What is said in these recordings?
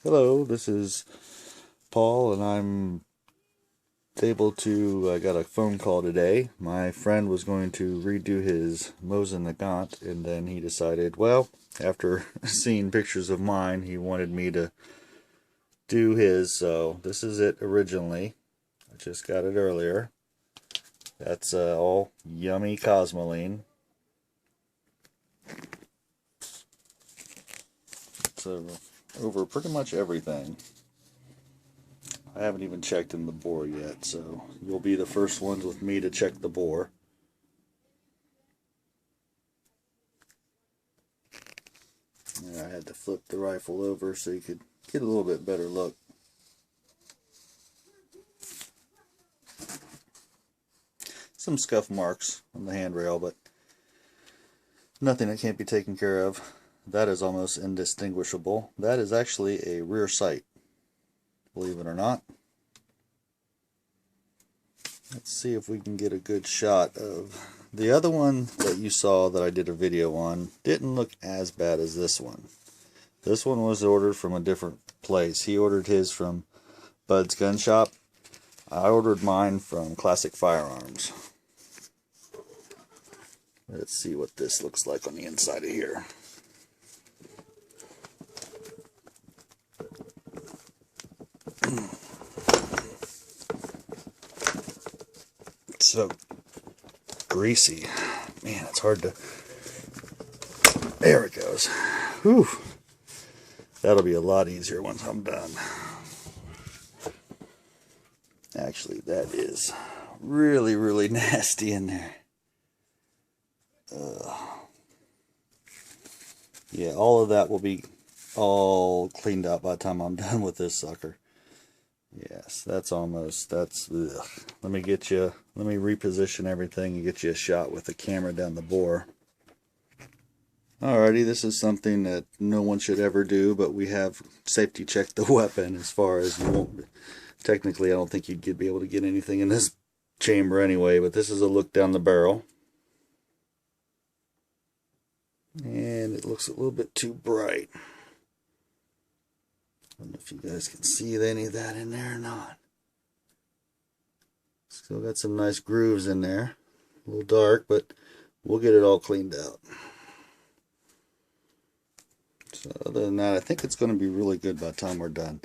Hello, this is Paul, and I got a phone call today. My friend was going to redo his Mosin Nagant, and then he decided, well, after seeing pictures of mine, he wanted me to do his. So this is it originally. I just got it earlier. That's all yummy cosmoline. It's over pretty much everything. I haven't even checked in the bore yet, so you'll be the first ones with me to check the bore. And I had to flip the rifle over so you could get a little bit better look. Some scuff marks on the handrail, but nothing that can't be taken care of. That is almost indistinguishable. That is actually a rear sight, believe it or not. Let's see if we can get a good shot of the other one that you saw that I did a video on. Didn't look as bad as this one. This one was ordered from a different place. He ordered his from Bud's Gun Shop. I ordered mine from Classic Firearms. Let's see what this looks like on the inside of here. It's so greasy. Man, it's hard to... There it goes. Whew. That'll be a lot easier once I'm done. Actually, that is really, really nasty in there. Yeah, all of that will be all cleaned up by the time I'm done with this sucker. Yes, that's ugh. Let me reposition everything and get you a shot with the camera down the bore. Alrighty, this is something that no one should ever do, but we have safety checked the weapon as far as you won't... Technically, I don't think you'd be able to get anything in this chamber anyway, but this is a look down the barrel. And it looks a little bit too bright. I don't know if you guys can see any of that in there or not. Still got some nice grooves in there. A little dark, but we'll get it all cleaned out. So other than that, I think it's going to be really good by the time we're done.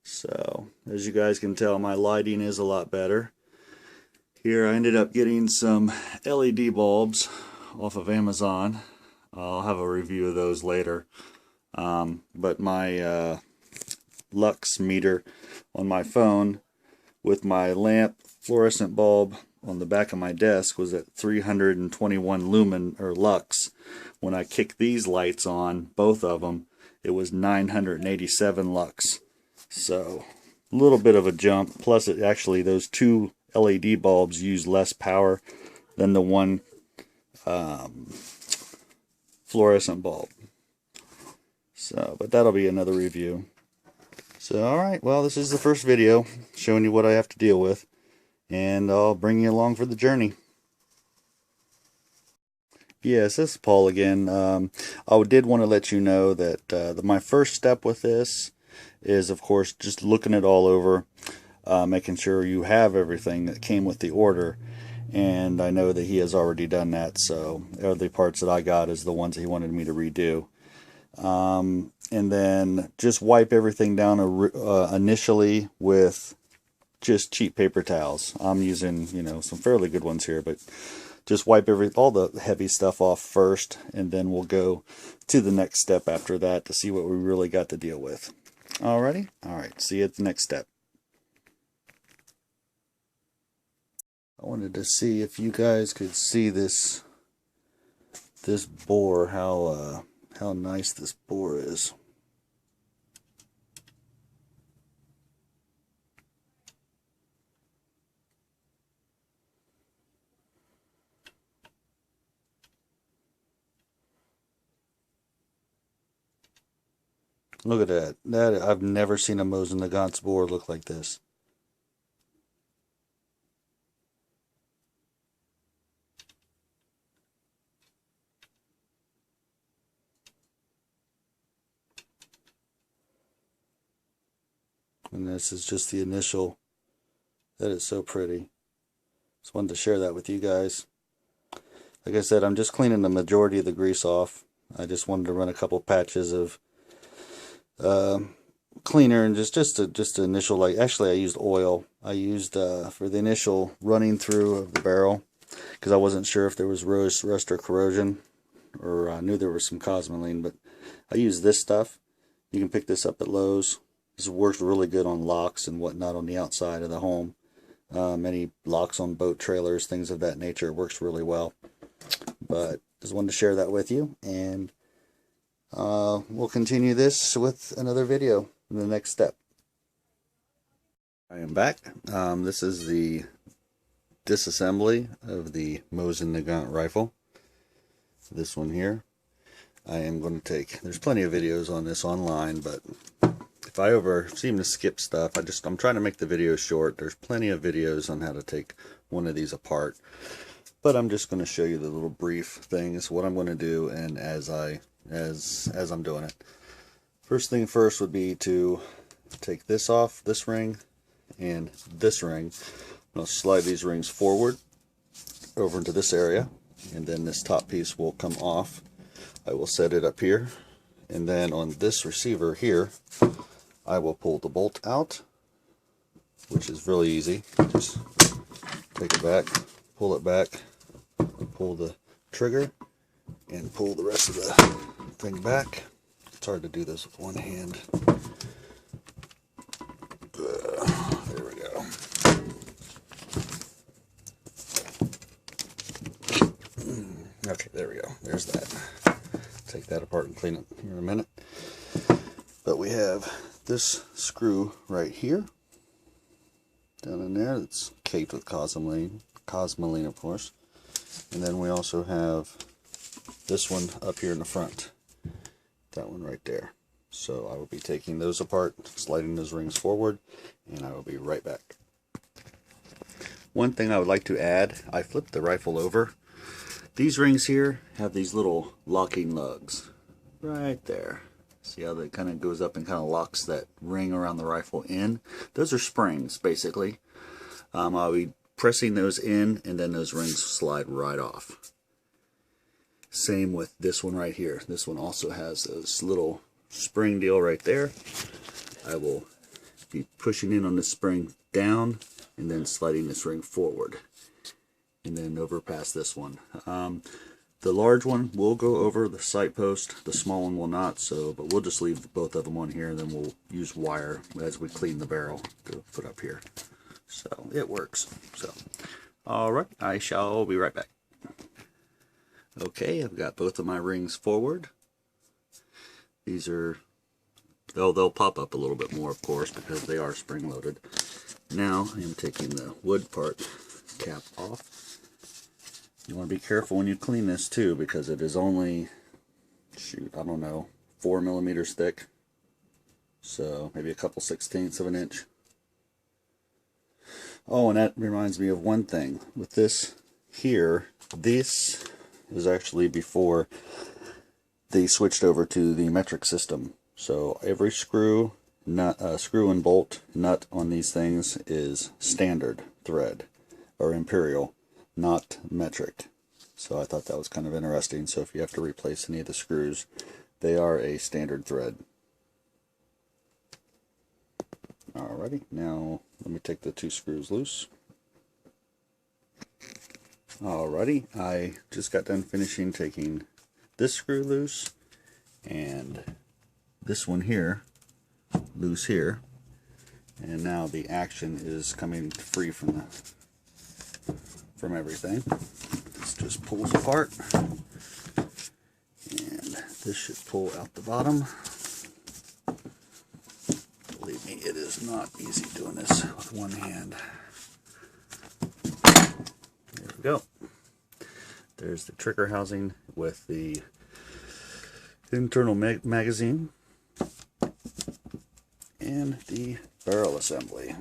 So, as you guys can tell, my lighting is a lot better. Here I ended up getting some LED bulbs off of Amazon. I'll have a review of those later. But my lux meter on my phone with my lamp fluorescent bulb on the back of my desk was at 321 lumen or lux. When I kicked these lights on, both of them, it was 987 lux. So a little bit of a jump. Plus, those two LED bulbs use less power than the one fluorescent bulb. So, but that'll be another review. So, alright, well, this is the first video showing you what I have to deal with, and I'll bring you along for the journey. Yes, this is Paul again. I did want to let you know that my first step with this is, of course, just looking it all over, making sure you have everything that came with the order. And I know that he has already done that, so the parts that I got is the ones he wanted me to redo. And then just wipe everything down initially with just cheap paper towels. I'm using, some fairly good ones here, but just wipe all the heavy stuff off first, and then we'll go to the next step after that to see what we really got to deal with. Alrighty? Alright, see you at the next step. I wanted to see if you guys could see this bore, how nice this bore is. Look at that. I've never seen a Mosin Nagant's bore look like this. And this is just the initial. That is so pretty. Just wanted to share that with you guys. Like I said, I'm just cleaning the majority of the grease off. I just wanted to run a couple patches of cleaner and just initial, like, actually I used oil. I used for the initial running through of the barrel, because I wasn't sure if there was rust or corrosion, or I knew there was some cosmoline, but I used this stuff. You can pick this up at Lowe's. This works really good on locks and whatnot on the outside of the home. Any locks on boat trailers, things of that nature. It works really well. But just wanted to share that with you, and we'll continue this with another video in the next step. I am back. This is the disassembly of the Mosin Nagant rifle. This one here. I am going to take, there's plenty of videos on this online, but if I ever seem to skip stuff, I'm trying to make the video short. There's plenty of videos on how to take one of these apart, but I'm just going to show you the little brief things, what I'm going to do, and as I'm doing it. First thing first would be to take this off, this ring and this ring. I'm going to slide these rings forward over into this area, and then this top piece will come off. I will set it up here, and then on this receiver here I will pull the bolt out, which is really easy. Just take it back, pull the trigger, and pull the rest of the thing back. It's hard to do this with one hand. There we go. Okay, there we go. There's that. Take that apart and clean it here in a minute. But we have this screw right here, down in there, that's caked with cosmoline, of course. And then we also have this one up here in the front, that one right there. So I will be taking those apart, sliding those rings forward, and I will be right back. One thing I would like to add, I flipped the rifle over. These rings here have these little locking lugs right there. See how that kind of goes up and kind of locks that ring around the rifle in? Those are springs, basically. I'll be pressing those in, and then those rings slide right off. Same with this one right here. This one also has this little spring deal right there. I will be pushing in on the spring down, and then sliding this ring forward, and then over past this one. The large one will go over the sight post, the small one will not, but we'll just leave both of them on here, and then we'll use wire as we clean the barrel to put up here. So it works. So, alright, I shall be right back. Okay, I've got both of my rings forward. These are, they'll pop up a little bit more, of course, because they are spring loaded. Now I am taking the wood part cap off. You want to be careful when you clean this too, because it is only, I don't know, 4 millimeters thick. So maybe a couple 1/16 of an inch. Oh, and that reminds me of one thing. With this here, this is actually before they switched over to the metric system. So every screw and bolt nut on these things is standard thread, or imperial, not metric. So I thought that was kind of interesting. So if you have to replace any of the screws, they are a standard thread. Alrighty, now let me take the 2 screws loose. Alrighty, I just got done finishing taking this screw loose and this one here loose here, and now the action is coming free from everything. This just pulls apart, and this should pull out the bottom. Believe me, it is not easy doing this with one hand. There we go. There's the trigger housing with the internal magazine and the barrel assembly.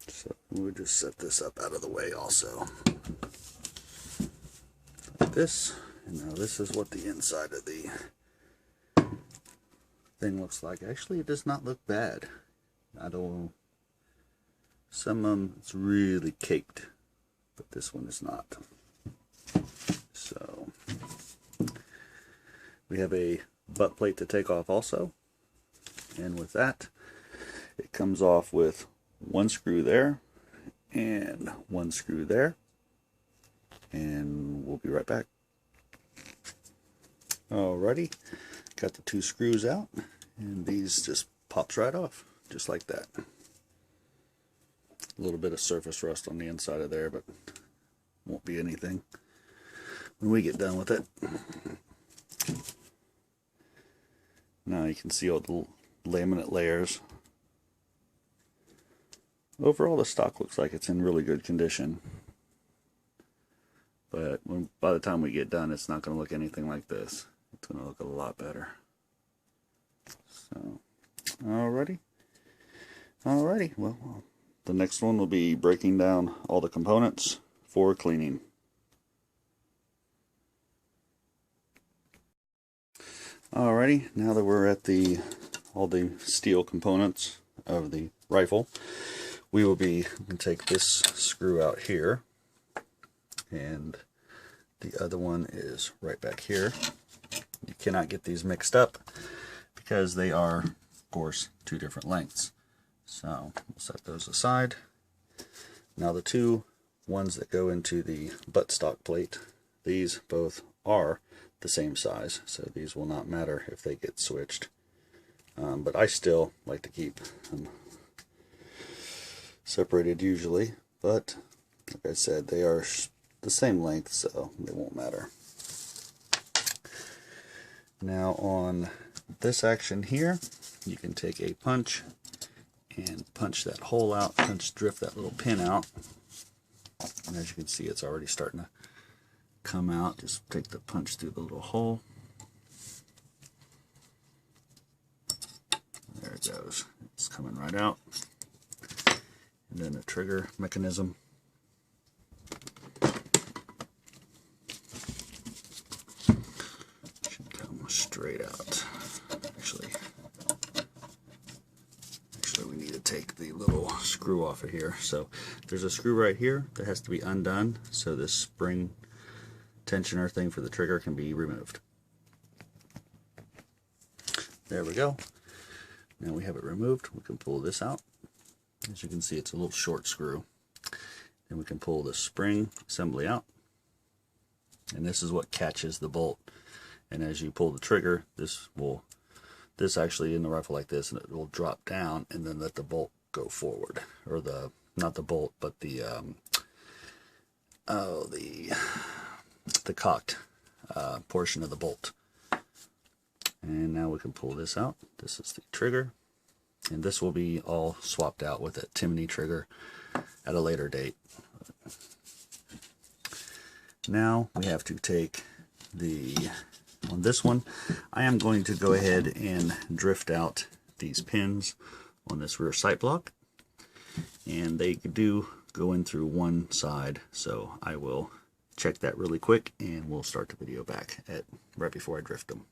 So we'll just set this up out of the way also. Like this, And now this is what the inside of the thing looks like. Actually, it does not look bad. I don't. Some of them it's really caked, but this one is not. So we have a butt plate to take off also, and with that, it comes off with one screw there and one screw there, and we'll be right back. Alrighty, got the two screws out, and these just pops right off, just like that. A little bit of surface rust on the inside of there, but won't be anything when we get done with it. Now you can see all the laminate layers. Overall, the stock looks like it's in really good condition, but by the time we get done, it's not going to look anything like this. It's going to look a lot better. So, alrighty. Well, the next one will be breaking down all the components for cleaning. Alrighty, now that we're at all the steel components of the rifle, we will be going to take this screw out here, and the other one is right back here. You cannot get these mixed up because they are, of course, two different lengths. So we'll set those aside. Now the two ones that go into the buttstock plate, these both are the same size, so these will not matter if they get switched. But I still like to keep them separated usually, but like I said, they are the same length, so they won't matter. Now on this action here, you can take a punch and punch that hole out, drift that little pin out, and as you can see, it's already starting to come out. Just take the punch through the little hole. There it goes. It's coming right out. And then the trigger mechanism. Should come straight out. Actually, we need to take the little screw off of here. So there's a screw right here that has to be undone, so this spring tensioner thing for the trigger can be removed. There we go. Now we have it removed. We can pull this out. As you can see, it's a little short screw. Then we can pull the spring assembly out, and this is what catches the bolt. And as you pull the trigger, this actually in the rifle like this, and it will drop down and then let the bolt go forward, or not the bolt, but the cocked portion of the bolt. And now we can pull this out. This is the trigger, and this will be all swapped out with a Timney trigger at a later date. Now we have to take on this one, I am going to go ahead and drift out these pins on this rear sight block, and they do go in through one side, so I will check that really quick and we'll start the video back right before I drift them.